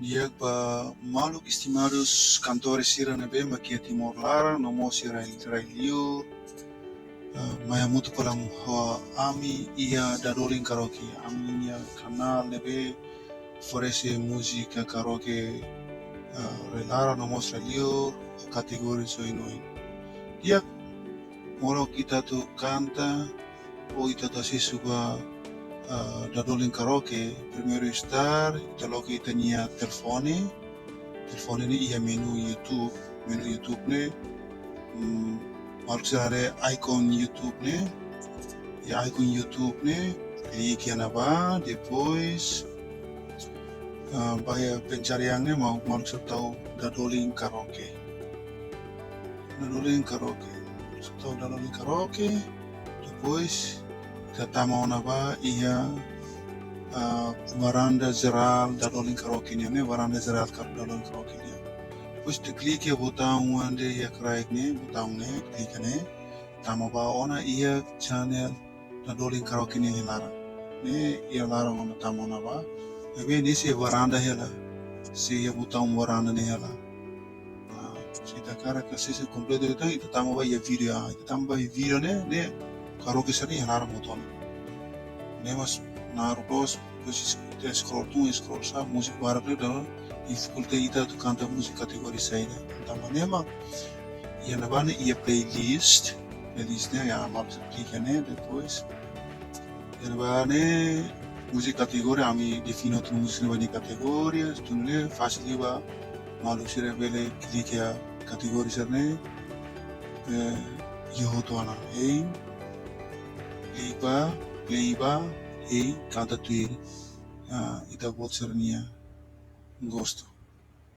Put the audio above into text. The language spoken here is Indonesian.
diak ba maluk istimados kantores sira nebe makia timor lara nomo sira liu maya mutu palam hoa ami ia dadolin karaoke ami ia kanal nebe forese musika karaoke relara nomo sira liu kategori soinoin diak moro kita tu kanta o ita tu Asesu ba dadolin karaoke primeiro estar ita logo ita nia telefone ini ia menu YouTube ne harus ada icon YouTube ne klik yang apa depois bahaya pencariannya mau tahu dadolin karaoke depois kita tahu apa ia varanda geral dadolin karaoke ne varanda geral dadolin karaoke ne depois tu klik ya botão onde ia klik ne botão ne klik ne tama ba ona ia channel dadolin karaoke ne hilara ne ia lara ona tama ona ba ebe ni se varanda hela se ia botão varanda ne hela kita cara que se completo itu kita tama ba ia video ne karaoke sari hilara botão ne mas narutos posisi kita scroll sa musik barak le dalam dificulte ita tu kanta musik kategori saida tama nema ia nabane ia playlistnya ya malu klik ne depois ia nabane musik kategori ami defino tu musik nabane kategoria tunle fasil ba malu sira bele klik ya kategori sarne yoto ana leiba kanta tuir ita buat sernia gostu